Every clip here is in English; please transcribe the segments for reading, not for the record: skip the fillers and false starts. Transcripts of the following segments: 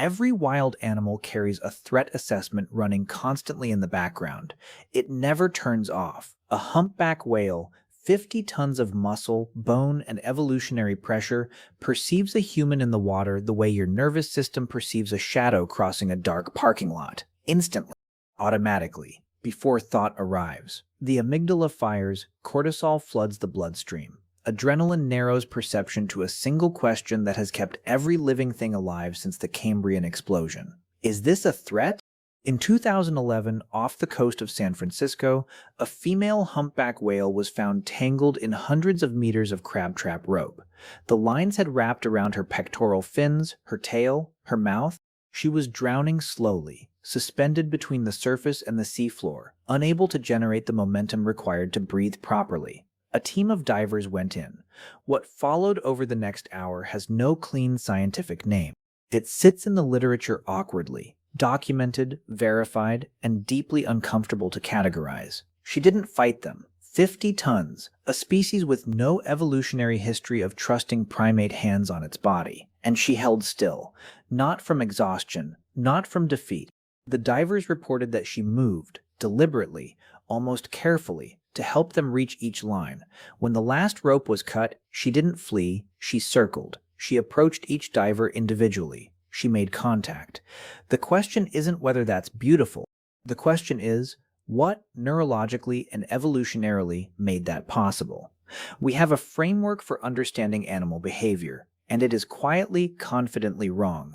Every wild animal carries a threat assessment running constantly in the background. It never turns off. A humpback whale, 50 tons of muscle, bone, and evolutionary pressure, perceives a human in the water the way your nervous system perceives a shadow crossing a dark parking lot. Instantly, automatically, before thought arrives. The amygdala fires, cortisol floods the bloodstream. Adrenaline narrows perception to a single question that has kept every living thing alive since the Cambrian explosion. Is this a threat? In 2011, off the coast of San Francisco, a female humpback whale was found tangled in hundreds of meters of crab trap rope. The lines had wrapped around her pectoral fins, her tail, her mouth. She was drowning slowly, suspended between the surface and the seafloor, unable to generate the momentum required to breathe properly. A team of divers went in. What followed over the next hour has no clean scientific name. It sits in the literature awkwardly, documented, verified, and deeply uncomfortable to categorize. She didn't fight them. 50 tons, a species with no evolutionary history of trusting primate hands on its body. And she held still, not from exhaustion, not from defeat. The divers reported that she moved, deliberately, almost carefully, to help them reach each line. When the last rope was cut, she didn't flee, she circled. She approached each diver individually. She made contact. The question isn't whether that's beautiful. The question is, what neurologically and evolutionarily made that possible? We have a framework for understanding animal behavior, and it is quietly, confidently wrong.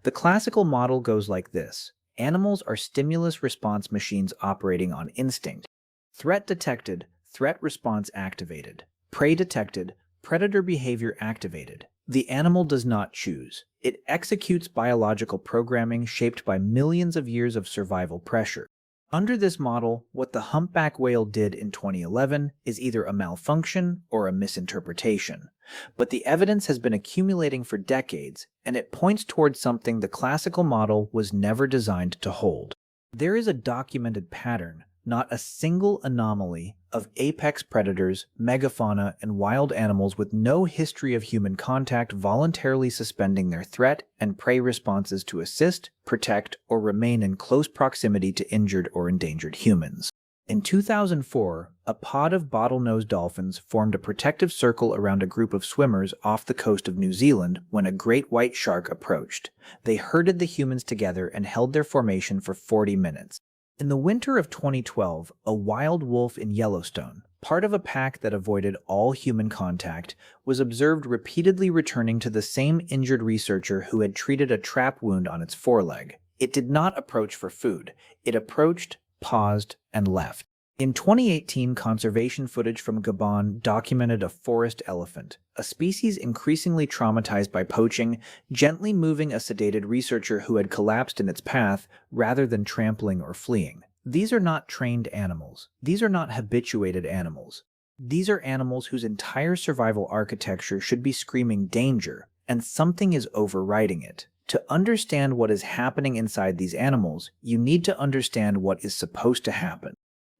The classical model goes like this. Animals are stimulus-response machines operating on instinct. Threat detected, threat response activated. Prey detected, predator behavior activated. The animal does not choose. It executes biological programming shaped by millions of years of survival pressure. Under this model, what the humpback whale did in 2011 is either a malfunction or a misinterpretation. But the evidence has been accumulating for decades, and it points towards something the classical model was never designed to hold. There is a documented pattern, not a single anomaly, of apex predators, megafauna, and wild animals with no history of human contact voluntarily suspending their threat and prey responses to assist, protect, or remain in close proximity to injured or endangered humans. In 2004, a pod of bottlenose dolphins formed a protective circle around a group of swimmers off the coast of New Zealand when a great white shark approached. They herded the humans together and held their formation for 40 minutes. In the winter of 2012, a wild wolf in Yellowstone, part of a pack that avoided all human contact, was observed repeatedly returning to the same injured researcher who had treated a trap wound on its foreleg. It did not approach for food. It approached, paused, and left. In 2018, conservation footage from Gabon documented a forest elephant, a species increasingly traumatized by poaching, gently moving a sedated researcher who had collapsed in its path rather than trampling or fleeing. These are not trained animals. These are not habituated animals. These are animals whose entire survival architecture should be screaming danger, and something is overriding it. To understand what is happening inside these animals, you need to understand what is supposed to happen.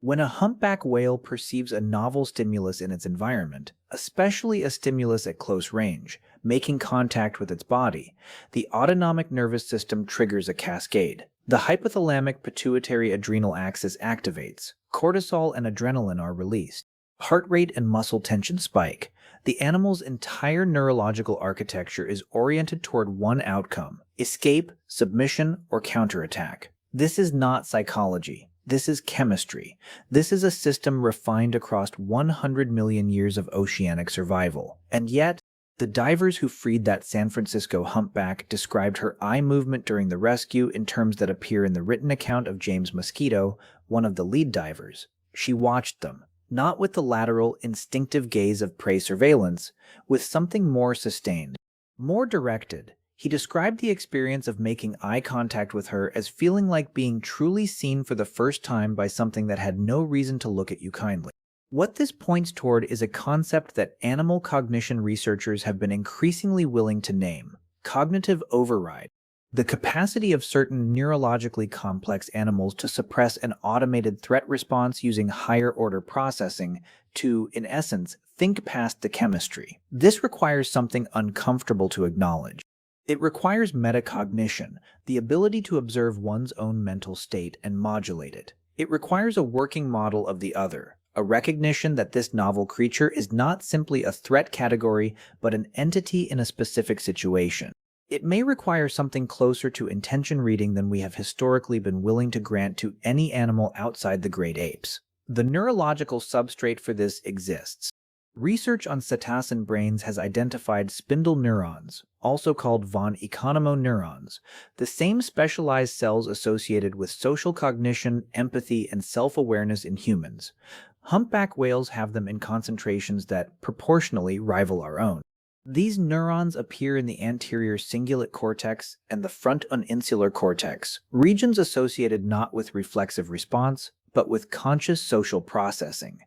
When a humpback whale perceives a novel stimulus in its environment, especially a stimulus at close range, making contact with its body, the autonomic nervous system triggers a cascade. The hypothalamic pituitary adrenal axis activates. Cortisol and adrenaline are released. Heart rate and muscle tension spike. The animal's entire neurological architecture is oriented toward one outcome: escape, submission, or counterattack. This is not psychology. This is chemistry. This is a system refined across 100 million years of oceanic survival. And yet, the divers who freed that San Francisco humpback described her eye movement during the rescue in terms that appear in the written account of James Mosquito, one of the lead divers. She watched them, not with the lateral, instinctive gaze of prey surveillance, with something more sustained, more directed. He described the experience of making eye contact with her as feeling like being truly seen for the first time by something that had no reason to look at you kindly. What this points toward is a concept that animal cognition researchers have been increasingly willing to name: cognitive override. The capacity of certain neurologically complex animals to suppress an automated threat response using higher-order processing to, in essence, think past the chemistry. This requires something uncomfortable to acknowledge. It requires metacognition, the ability to observe one's own mental state and modulate it. It requires a working model of the other, a recognition that this novel creature is not simply a threat category, but an entity in a specific situation. It may require something closer to intention reading than we have historically been willing to grant to any animal outside the great apes. The neurological substrate for this exists. Research on cetacean brains has identified spindle neurons, also called von Economo neurons, the same specialized cells associated with social cognition, empathy, and self-awareness in humans. Humpback whales have them in concentrations that proportionally rival our own. These neurons appear in the anterior cingulate cortex and the front uninsular cortex, regions associated not with reflexive response, but with conscious social processing.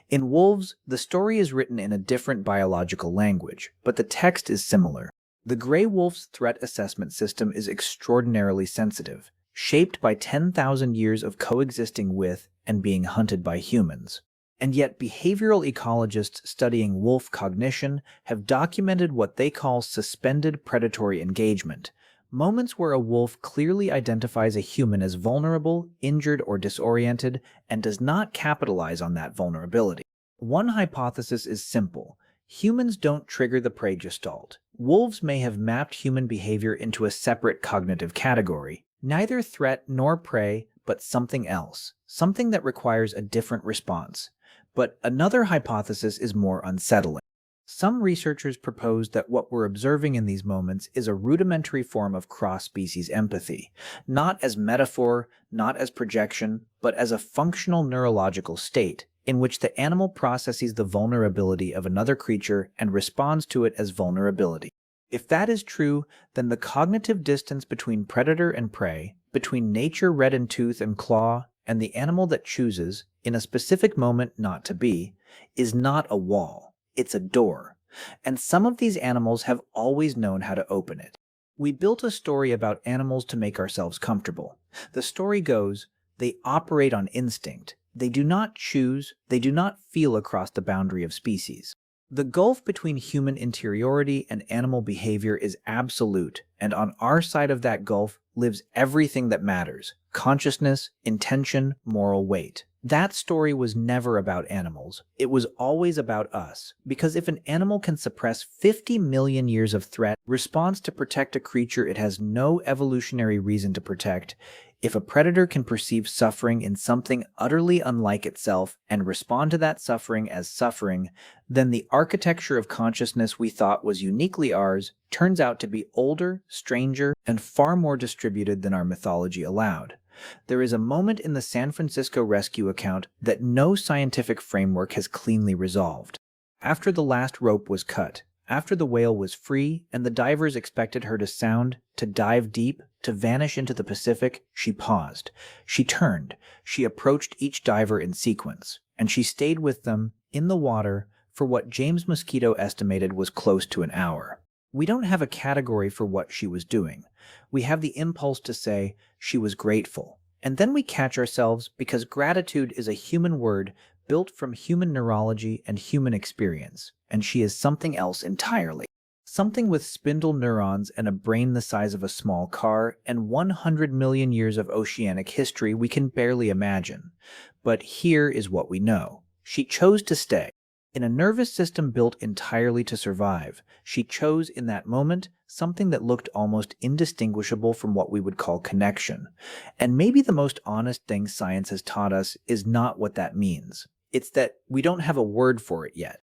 In wolves, the story is written in a different biological language, but the text is similar. The gray wolf's threat assessment system is extraordinarily sensitive, shaped by 10,000 years of coexisting with and being hunted by humans. And yet behavioral ecologists studying wolf cognition have documented what they call suspended predatory engagement, moments where a wolf clearly identifies a human as vulnerable, injured, or disoriented, and does not capitalize on that vulnerability. One hypothesis is simple. Humans don't trigger the prey gestalt. Wolves may have mapped human behavior into a separate cognitive category, neither threat nor prey, but something else, something that requires a different response. But another hypothesis is more unsettling. Some researchers propose that what we're observing in these moments is a rudimentary form of cross-species empathy, not as metaphor, not as projection, but as a functional neurological state in which the animal processes the vulnerability of another creature and responds to it as vulnerability. If that is true, then the cognitive distance between predator and prey, between nature red in tooth and claw, and the animal that chooses, in a specific moment not to be, is not a wall, it's a door. And some of these animals have always known how to open it. We built a story about animals to make ourselves comfortable. The story goes, they operate on instinct. They do not choose, they do not feel across the boundary of species. The gulf between human interiority and animal behavior is absolute, and on our side of that gulf lives everything that matters: consciousness, intention, moral weight. That story was never about animals. It was always about us, because if an animal can suppress 50 million years of threat response to protect a creature it has no evolutionary reason to protect, if a predator can perceive suffering in something utterly unlike itself and respond to that suffering as suffering, then the architecture of consciousness we thought was uniquely ours turns out to be older, stranger, and far more distributed than our mythology allowed. There is a moment in the San Francisco rescue account that no scientific framework has cleanly resolved. After the last rope was cut, after the whale was free and the divers expected her to sound, to dive deep, to vanish into the Pacific, she paused. She turned. She approached each diver in sequence, and she stayed with them, in the water, for what James Mosquito estimated was close to an hour. We don't have a category for what she was doing. We have the impulse to say she was grateful. And then we catch ourselves because gratitude is a human word built from human neurology and human experience, and she is something else entirely. Something with spindle neurons and a brain the size of a small car and 100 million years of oceanic history we can barely imagine. But here is what we know. She chose to stay. In a nervous system built entirely to survive, she chose in that moment something that looked almost indistinguishable from what we would call connection. And maybe the most honest thing science has taught us is not what that means. It's that we don't have a word for it yet.